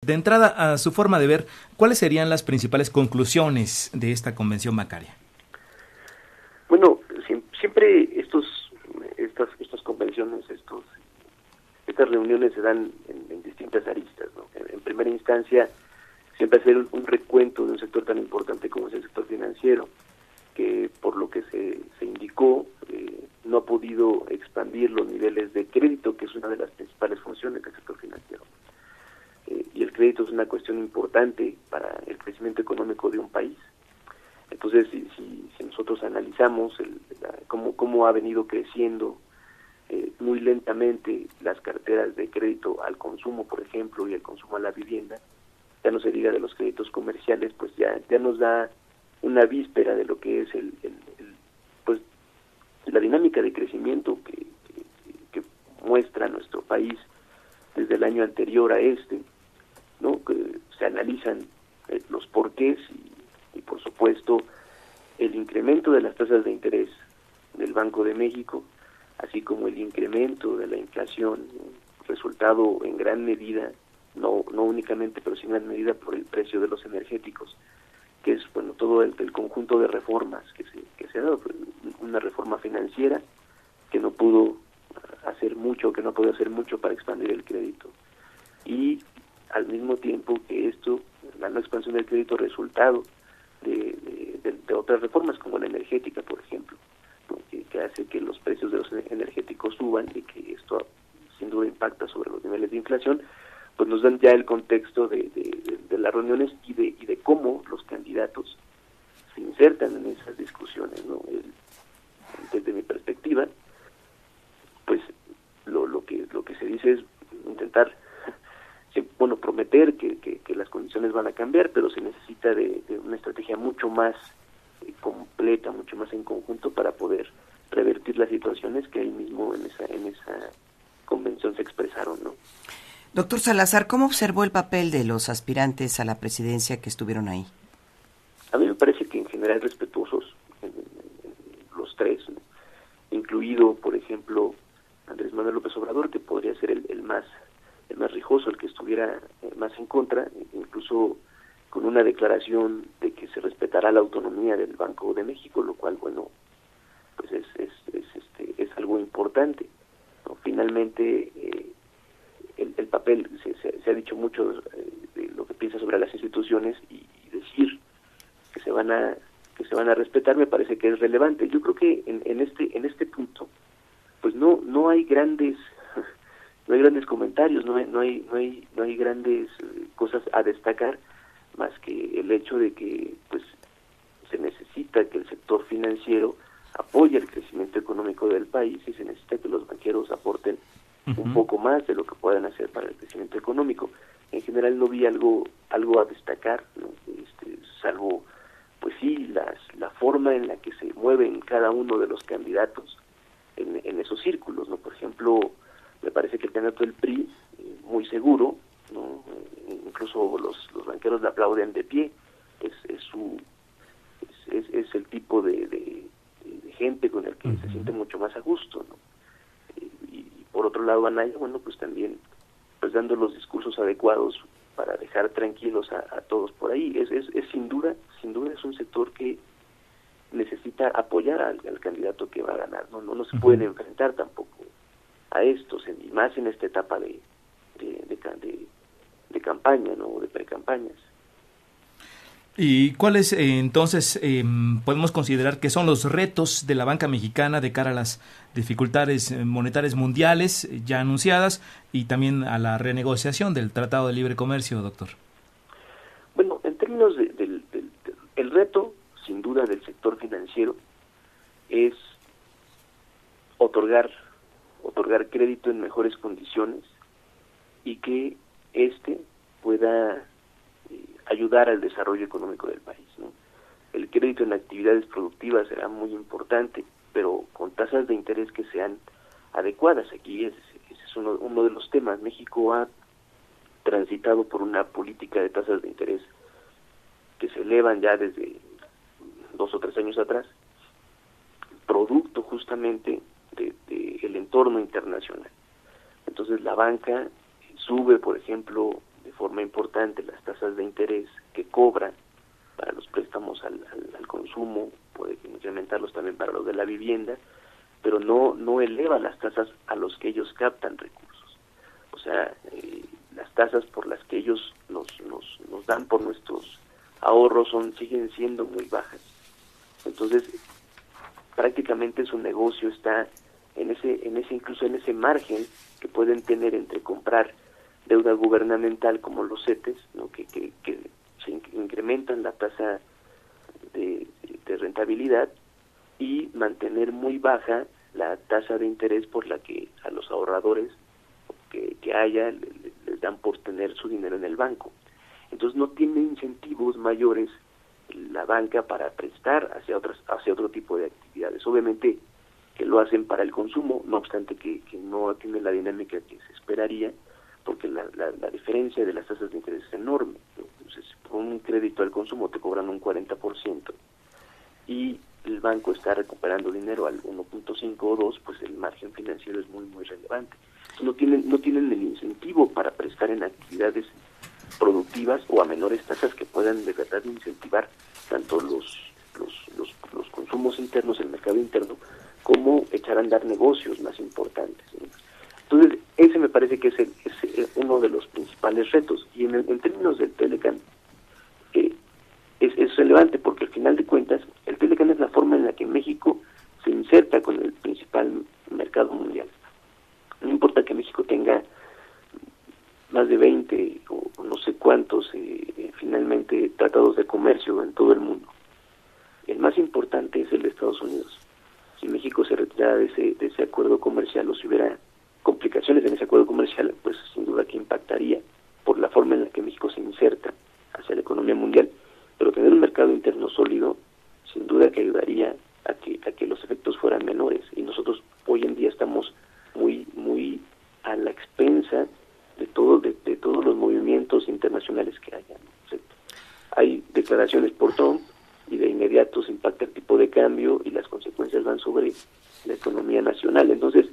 De entrada, a su forma de ver, ¿cuáles serían las principales conclusiones de esta convención bancaria? Bueno, siempre estas convenciones, estas reuniones se dan en distintas aristas, ¿no? En primera instancia, siempre hacer un recuento de un sector tan importante como es el sector financiero, que por lo que se indicó, no ha podido expandir los niveles de crédito, que es una de las principales funciones del sector financiero. Y el crédito es una cuestión importante para el crecimiento económico de un país. Entonces, si nosotros analizamos cómo ha venido creciendo muy lentamente las carteras de crédito al consumo, por ejemplo, y el consumo a la vivienda, ya no se diga de los créditos comerciales, pues ya nos da una víspera de lo que es pues la dinámica de crecimiento que muestra nuestro país desde el año anterior a ¿no? Que se analizan los porqués y por supuesto el incremento de las tasas de interés del Banco de México, así como el incremento de la inflación, resultado en gran medida, no únicamente, pero sí en gran medida por el precio de los energéticos, que es todo el conjunto de reformas que se ha dado, una reforma financiera que no pudo hacer mucho, que no pudo hacer mucho para expandir el crédito, y al mismo tiempo que la no expansión del crédito, resultado de otras reformas como la energética, por ejemplo, ¿no? que hace que los precios de los energéticos suban y que esto sin duda impacta sobre los niveles de inflación, pues nos dan ya el contexto de las reuniones y de cómo los candidatos se insertan en esas discusiones, ¿no? Desde mi perspectiva, pues lo que se dice es intentar prometer que las condiciones van a cambiar, pero se necesita de una estrategia mucho más completa, mucho más en conjunto para poder revertir las situaciones que ahí mismo en esa convención se expresaron, ¿no? Doctor Salazar, ¿cómo observó el papel de los aspirantes a la presidencia que estuvieron ahí? A mí me parece que en general respetuosos, los tres, ¿no? Incluido, por ejemplo, Andrés Manuel López Obrador, que podría ser el más rijoso, el que estuviera más en contra, incluso con una declaración de que se respetará la autonomía del Banco de México, lo cual, pues es algo importante, ¿no? Finalmente, el papel, se ha dicho mucho de lo que piensa sobre las instituciones, y decir que se van a respetar me parece que es relevante. Yo creo que en este punto, pues no hay grandes comentarios, no hay grandes cosas a destacar, más que el hecho de que pues se necesita que el sector financiero apoye el crecimiento económico del país, y se necesita que los banqueros aporten un poco más de lo que puedan hacer para el crecimiento económico. En general no vi algo a destacar, ¿no? Salvo pues sí la forma en la que se mueven cada uno de los candidatos en esos círculos, ¿no? Por ejemplo, me parece que el candidato del PRI, muy seguro, ¿no? Incluso los banqueros le aplauden de pie. Es el tipo de gente con el que se siente mucho más a gusto, ¿no? Y por otro lado, Anaya, pues también pues dando los discursos adecuados para dejar tranquilos a todos por ahí. Es sin duda es un sector que necesita apoyar al candidato que va a ganar, no se pueden enfrentar tampoco a estos, y más en esta etapa de campaña, ¿no? De precampañas. ¿Y cuáles entonces podemos considerar que son los retos de la banca mexicana de cara a las dificultades monetarias mundiales ya anunciadas y también a la renegociación del Tratado de Libre Comercio, doctor? Bueno, en términos el reto, sin duda, del sector financiero es otorgar crédito en mejores condiciones y que pueda ayudar al desarrollo económico del país, ¿no? El crédito en actividades productivas será muy importante, pero con tasas de interés que sean adecuadas. Aquí ese es uno de los temas. México ha transitado por una política de tasas de interés que se elevan ya desde 2 o 3 años atrás, producto justamente del entorno internacional. Entonces la banca sube, por ejemplo, de forma importante importante las tasas de interés que cobra para los préstamos al consumo, puede incrementarlos también para los de la vivienda, pero no eleva las tasas a los que ellos captan recursos. O sea, las tasas por las que ellos nos dan por nuestros ahorros siguen siendo muy bajas. Entonces, prácticamente su negocio está incluso en ese margen que pueden tener entre comprar deuda gubernamental como los CETES, ¿no? que se incrementan la tasa de rentabilidad, y mantener muy baja la tasa de interés por la que a los ahorradores que haya les dan por tener su dinero en el banco. Entonces no tiene incentivos mayores la banca para prestar hacia otro tipo de actividades. Obviamente que lo hacen para el consumo, no obstante que no tiene la dinámica que se esperaría, porque la diferencia de las tasas de interés es enorme, ¿no? Entonces, por un crédito al consumo te cobran un 40%, y el banco está recuperando dinero al 1.5 o 2, pues el margen financiero es muy, muy relevante. Entonces, no tienen el incentivo para prestar en actividades productivas o a menores tasas que puedan de verdad incentivar tanto los consumos internos, el mercado interno, como echar a andar negocios más importantes, ¿no? Entonces, ese me parece que es uno de los principales retos. Y en términos del Telecan, es relevante porque al final de cuentas, el Telecan es la forma en la que México se inserta con el principal mercado mundial. No importa que México tenga más de 20 o no sé cuántos finalmente tratados de comercio en todo el mundo. El más importante es el de Estados Unidos. Si México se retirara de ese acuerdo comercial, o si hubiera complicaciones en ese acuerdo comercial, pues sin duda que impactaría por la forma en la que México se inserta hacia la economía mundial. Pero tener un mercado interno sólido, sin duda que ayudaría a que los efectos fueran menores. Y nosotros hoy en día estamos muy, muy a la expensa de todos los movimientos internacionales que haya, ¿no? O sea, hay declaraciones por Trump y de inmediato se impacta el tipo de cambio y las consecuencias van sobre la economía nacional. Entonces,